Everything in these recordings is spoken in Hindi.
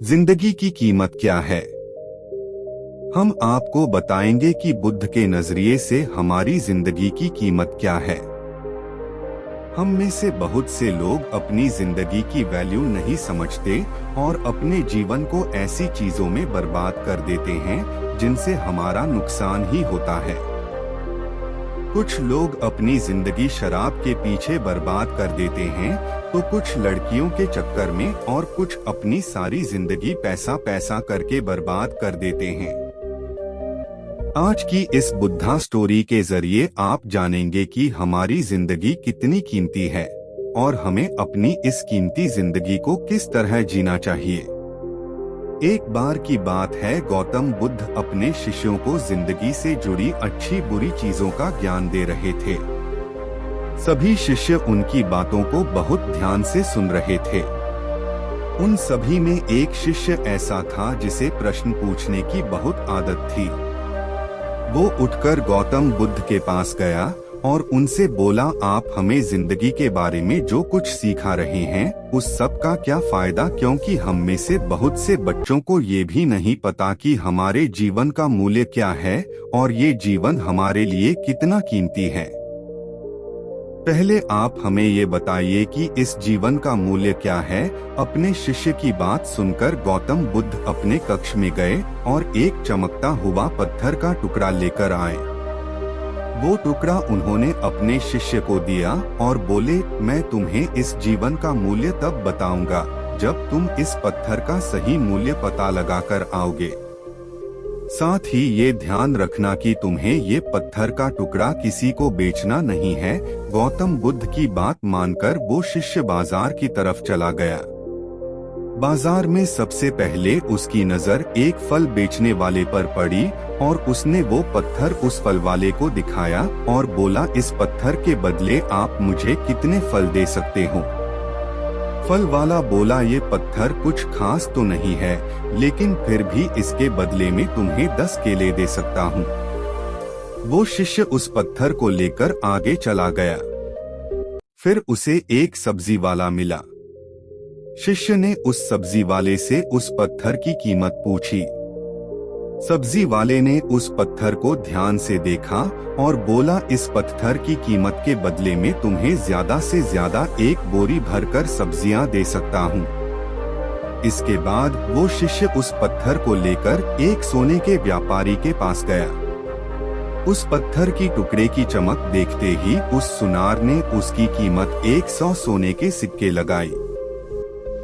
जिंदगी की कीमत क्या है? हम आपको बताएंगे कि बुद्ध के नजरिए से हमारी जिंदगी की कीमत क्या है। हम में से बहुत से लोग अपनी जिंदगी की वैल्यू नहीं समझते और अपने जीवन को ऐसी चीजों में बर्बाद कर देते हैं जिनसे हमारा नुकसान ही होता है। कुछ लोग अपनी जिंदगी शराब के पीछे बर्बाद कर देते हैं, तो कुछ लड़कियों के चक्कर में और कुछ अपनी सारी जिंदगी पैसा पैसा करके बर्बाद कर देते हैं। आज की इस बुद्धा स्टोरी के जरिए आप जानेंगे कि हमारी जिंदगी कितनी कीमती है और हमें अपनी इस कीमती जिंदगी को किस तरह जीना चाहिए। एक बार की बात है, गौतम बुद्ध अपने शिष्यों को जिंदगी से जुड़ी अच्छी बुरी चीजों का ज्ञान दे रहे थे। सभी शिष्य उनकी बातों को बहुत ध्यान से सुन रहे थे। उन सभी में एक शिष्य ऐसा था जिसे प्रश्न पूछने की बहुत आदत थी। वो उठकर गौतम बुद्ध के पास गया और उनसे बोला, आप हमें जिंदगी के बारे में जो कुछ सिखा रहे हैं उस सब का क्या फायदा, क्योंकि हम में से बहुत से बच्चों को ये भी नहीं पता कि हमारे जीवन का मूल्य क्या है और ये जीवन हमारे लिए कितना कीमती है। पहले आप हमें ये बताइए कि इस जीवन का मूल्य क्या है। अपने शिष्य की बात सुनकर गौतम बुद्ध अपने कक्ष में गए और एक चमकता हुआ पत्थर का टुकड़ा लेकर आए। वो टुकड़ा उन्होंने अपने शिष्य को दिया और बोले, मैं तुम्हें इस जीवन का मूल्य तब बताऊंगा जब तुम इस पत्थर का सही मूल्य पता लगाकर आओगे। साथ ही ये ध्यान रखना कि तुम्हें ये पत्थर का टुकड़ा किसी को बेचना नहीं है। गौतम बुद्ध की बात मानकर वो शिष्य बाजार की तरफ चला गया। बाजार में सबसे पहले उसकी नजर एक फल बेचने वाले पर पड़ी और उसने वो पत्थर उस फल वाले को दिखाया और बोला, इस पत्थर के बदले आप मुझे कितने फल दे सकते हो? फल वाला बोला, ये पत्थर कुछ खास तो नहीं है, लेकिन फिर भी इसके बदले में तुम्हें 10 केले दे सकता हूँ। वो शिष्य उस पत्थर को लेकर आगे चला गया। फिर उसे एक सब्जी वाला मिला। शिष्य ने उस सब्जी वाले से उस पत्थर की कीमत पूछी। सब्जी वाले ने उस पत्थर को ध्यान से देखा और बोला, इस पत्थर की कीमत के बदले में तुम्हें ज्यादा से ज्यादा एक बोरी भरकर सब्जियां दे सकता हूँ। इसके बाद वो शिष्य उस पत्थर को लेकर एक सोने के व्यापारी के पास गया। उस पत्थर की टुकड़े की चमक देखते ही उस सुनार ने उसकी कीमत 100 सोने के सिक्के लगाई।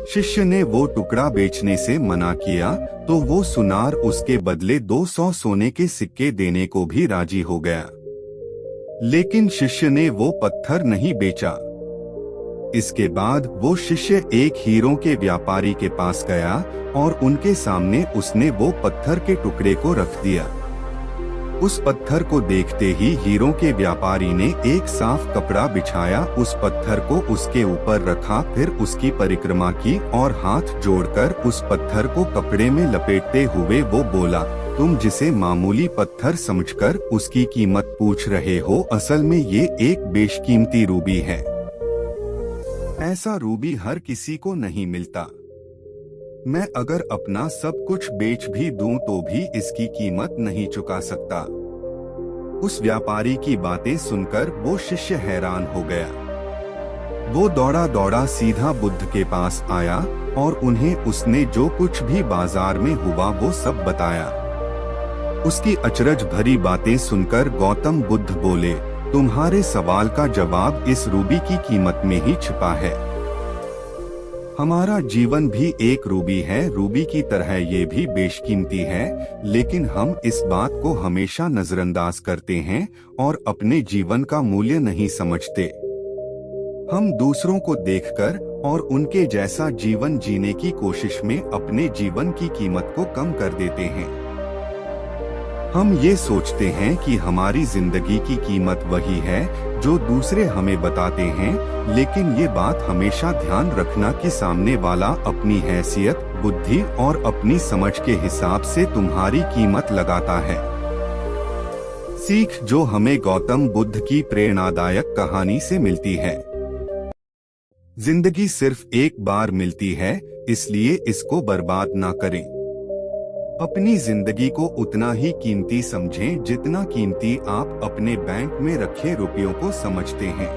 शिष्य ने वो टुकड़ा बेचने से मना किया तो वो सुनार उसके बदले 200 सोने के सिक्के देने को भी राजी हो गया। लेकिन शिष्य ने वो पत्थर नहीं बेचा। इसके बाद वो शिष्य एक हीरों के व्यापारी के पास गया और उनके सामने उसने वो पत्थर के टुकड़े को रख दिया। उस पत्थर को देखते ही हीरों के व्यापारी ने एक साफ कपड़ा बिछाया, उस पत्थर को उसके ऊपर रखा, फिर उसकी परिक्रमा की और हाथ जोड़कर उस पत्थर को कपड़े में लपेटते हुए वो बोला, तुम जिसे मामूली पत्थर समझकर उसकी कीमत पूछ रहे हो, असल में ये एक बेशकीमती रूबी है। ऐसा रूबी हर किसी को नहीं मिलता। मैं अगर अपना सब कुछ बेच भी दूं तो भी इसकी कीमत नहीं चुका सकता। उस व्यापारी की बातें सुनकर वो शिष्य हैरान हो गया। वो दौड़ा दौड़ा सीधा बुद्ध के पास आया और उन्हें उसने जो कुछ भी बाजार में हुआ वो सब बताया। उसकी अचरज भरी बातें सुनकर गौतम बुद्ध बोले, तुम्हारे सवाल का जवाब इस रूबी की कीमत में ही छिपा है। हमारा जीवन भी एक रूबी है, रूबी की तरह ये भी बेशकीमती है, लेकिन हम इस बात को हमेशा नजरअंदाज करते हैं और अपने जीवन का मूल्य नहीं समझते। हम दूसरों को देखकर और उनके जैसा जीवन जीने की कोशिश में अपने जीवन की कीमत को कम कर देते हैं। हम ये सोचते हैं कि हमारी जिंदगी की कीमत वही है जो दूसरे हमें बताते हैं, लेकिन ये बात हमेशा ध्यान रखना कि सामने वाला अपनी हैसियत, बुद्धि और अपनी समझ के हिसाब से तुम्हारी कीमत लगाता है। सीख जो हमें गौतम बुद्ध की प्रेरणादायक कहानी से मिलती है। जिंदगी सिर्फ एक बार मिलती है, इसलिए इसको बर्बाद ना करें। अपनी जिंदगी को उतना ही कीमती समझें जितना कीमती आप अपने बैंक में रखे रुपयों को समझते हैं।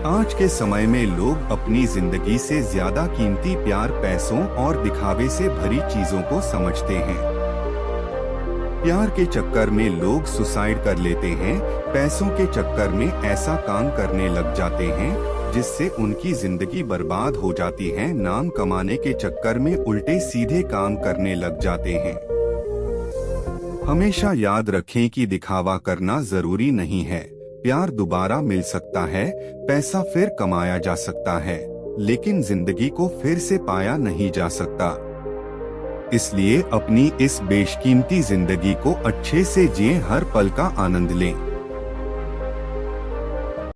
आज के समय में लोग अपनी जिंदगी से ज्यादा कीमती प्यार, पैसों और दिखावे से भरी चीजों को समझते हैं। प्यार के चक्कर में लोग सुसाइड कर लेते हैं, पैसों के चक्कर में ऐसा काम करने लग जाते हैं जिससे उनकी जिंदगी बर्बाद हो जाती है। नाम कमाने के चक्कर में उल्टे सीधे काम करने लग जाते हैं। हमेशा याद रखें कि दिखावा करना जरूरी नहीं है। प्यार दोबारा मिल सकता है, पैसा फिर कमाया जा सकता है, लेकिन जिंदगी को फिर से पाया नहीं जा सकता। इसलिए अपनी इस बेशकीमती जिंदगी को अच्छे से जिएं, हर पल का आनंद लें।